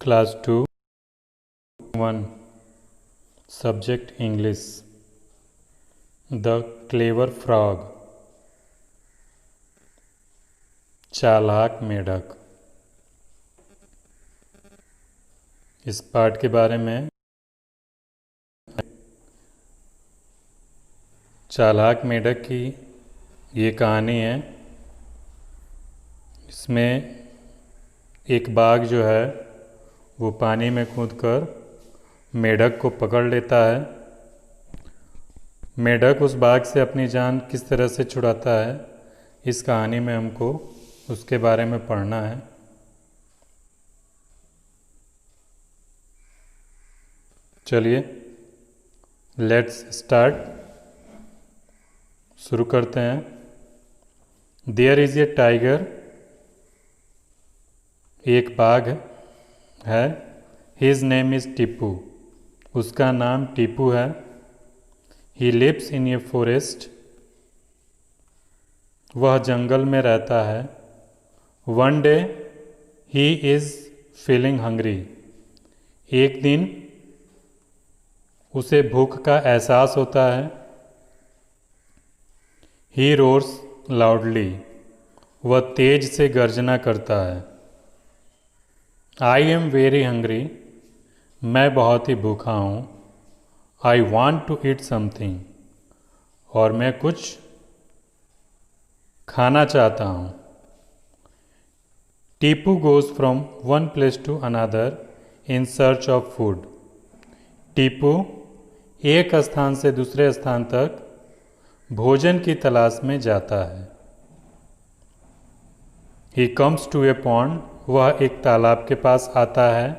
Class 2 1 Subject English. The Clever Frog. चालाक मेढक। इस पाठ के बारे में चालाक मेढक की ये कहानी है। इसमें एक बाघ जो है वो पानी में कूदकर मेढक को पकड़ लेता है। मेढक उस बाघ से अपनी जान किस तरह से छुड़ाता है, इस कहानी में हमको उसके बारे में पढ़ना है। चलिए लेट्स स्टार्ट, शुरू करते हैं। देयर इज ए टाइगर, एक बाघ है। हिज नेम इज टीपू, उसका नाम टीपू है। He lives in a forest, वह जंगल में रहता है। One day he is feeling hungry, एक दिन उसे भूख का एहसास होता है। ही रोर्स लाउडली, वह तेज से गर्जना करता है। आई एम वेरी हंग्री, मैं बहुत ही भूखा हूँ। I want to eat something, और मैं कुछ खाना चाहता हूँ। Tipu goes from one place to another in search of food, Tipu एक स्थान से दूसरे स्थान तक भोजन की तलाश में जाता है। He comes to a pond, वह एक तालाब के पास आता है।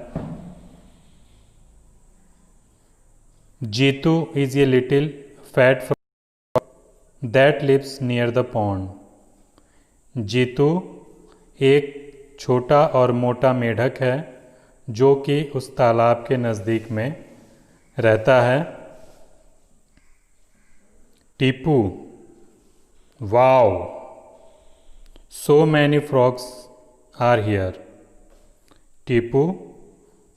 Jeetu is a little fat frog that lives near the pond, Jeetu एक छोटा और मोटा मेढक है जो कि उस तालाब के नज़दीक में रहता है। Tipu, wow, so many frogs are here. Tipu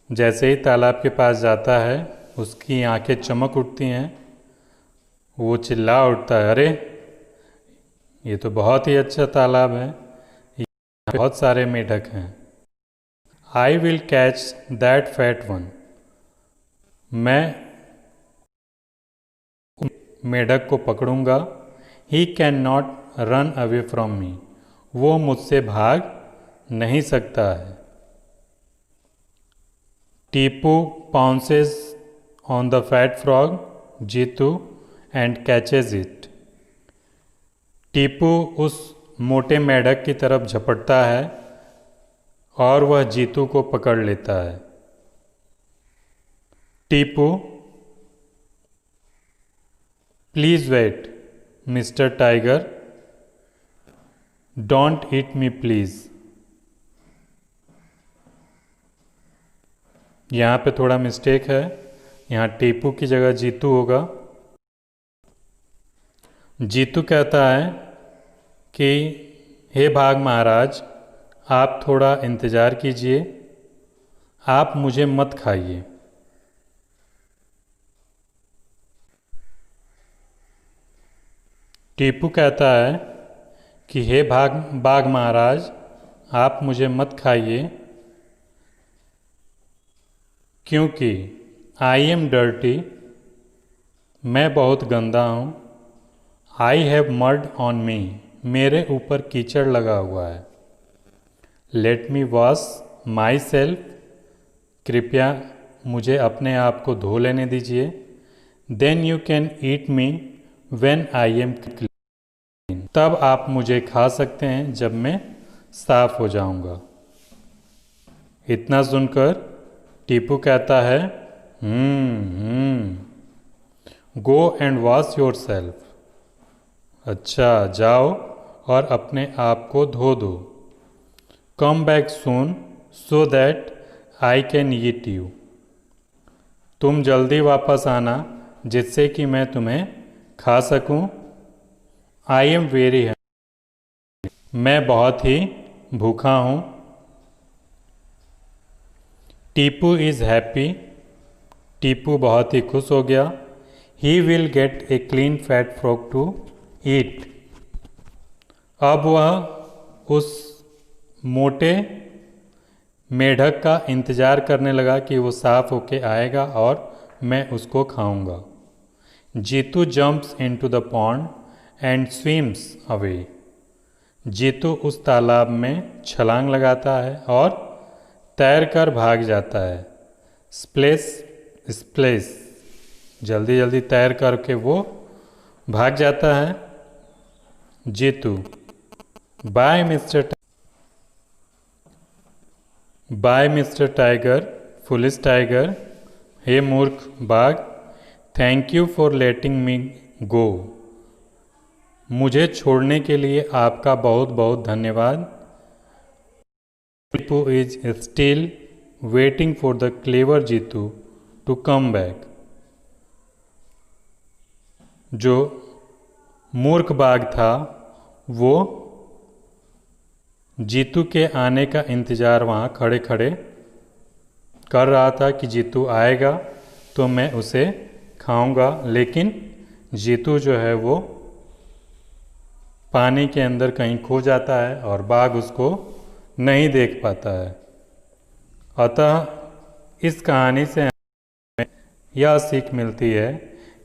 जैसे ही तालाब के पास जाता है उसकी आंखें चमक उठती हैं। वो चिल्ला उठता है, अरे ये तो बहुत ही अच्छा तालाब है, यहाँ बहुत सारे मेढक हैं। I will catch that fat one, मैं मेढक को पकड़ूंगा। He can not run away from me, वो मुझसे भाग नहीं सकता है। Tipu pounces on the fat frog, Jeetu and catches it. Tipu उस मोटे मेढक की तरफ झपटता है और वह जीतू को पकड़ लेता है। Tipu, please wait mister tiger, don't eat me please. यहाँ पे थोड़ा मिस्टेक है, यहाँ टीपू की जगह जीतू होगा। जीतू कहता है कि हे बाघ महाराज, आप थोड़ा इंतज़ार कीजिए, आप मुझे मत खाइए। टीपू कहता है कि हे बाघ महाराज, आप मुझे मत खाइए, क्योंकि आई एम डर्टी, मैं बहुत गंदा हूँ। I have mud on me, मेरे ऊपर कीचड़ लगा हुआ है। Let me wash myself, कृपया मुझे अपने आप को धो लेने दीजिए। Then you can eat me when I am clean, तब आप मुझे खा सकते हैं जब मैं साफ हो जाऊंगा। इतना सुनकर टीपू कहता है, go and wash your self, अच्छा जाओ और अपने आप को धो दो। Come back soon so that I can eat you, तुम जल्दी वापस आना जिससे कि मैं तुम्हें खा सकूं। आई एम वेरी हंग्री, मैं बहुत ही भूखा हूँ। टीपू इज़ हैप्पी, टीपू बहुत ही खुश हो गया। He will get a clean fat frog to eat, अब वह उस मोटे मेढक का इंतज़ार करने लगा कि वो साफ होके आएगा और मैं उसको खाऊंगा। Jeetu jumps into the pond and swims away, Jeetu उस तालाब में छलांग लगाता है और तैरकर भाग जाता है। स्प्लेश स्प्लेश, जल्दी जल्दी तैर करके वो भाग जाता है। Jeetu, bye mister tiger, foolish tiger, हे मूर्ख बाघ, thank you for letting me go, मुझे छोड़ने के लिए आपका बहुत बहुत धन्यवाद। Tipu is still waiting for the clever Jeetu to come back, जो मूर्ख बाघ था वो जीतू के आने का इंतज़ार वहाँ खड़े खड़े कर रहा था कि जीतू आएगा तो मैं उसे खाऊंगा, लेकिन जीतू जो है वो पानी के अंदर कहीं खो जाता है और बाघ उसको नहीं देख पाता है। अतः इस कहानी से हमें यह सीख मिलती है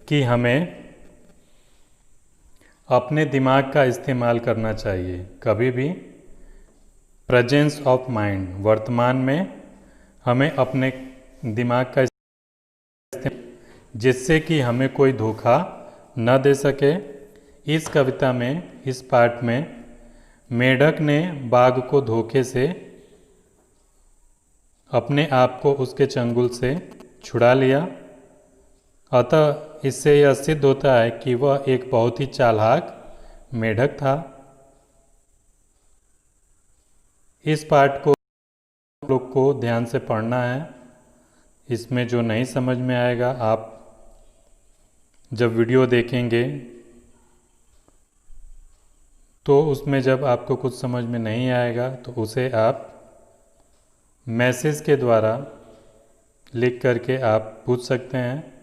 कि हमें अपने दिमाग का इस्तेमाल करना चाहिए, कभी भी प्रेजेंस ऑफ माइंड, वर्तमान में हमें अपने दिमाग का इस्तेमाल, जिससे कि हमें कोई धोखा न दे सके। इस कविता में, इस पाठ में मेढक ने बाघ को धोखे से अपने आप को उसके चंगुल से छुड़ा लिया। अतः इससे यह सिद्ध होता है कि वह एक बहुत ही चालाक मेढक था। इस पाठ को लोग को ध्यान से पढ़ना है। इसमें जो नहीं समझ में आएगा, आप जब वीडियो देखेंगे तो उसमें जब आपको कुछ समझ में नहीं आएगा तो उसे आप मैसेज के द्वारा लिख करके आप पूछ सकते हैं।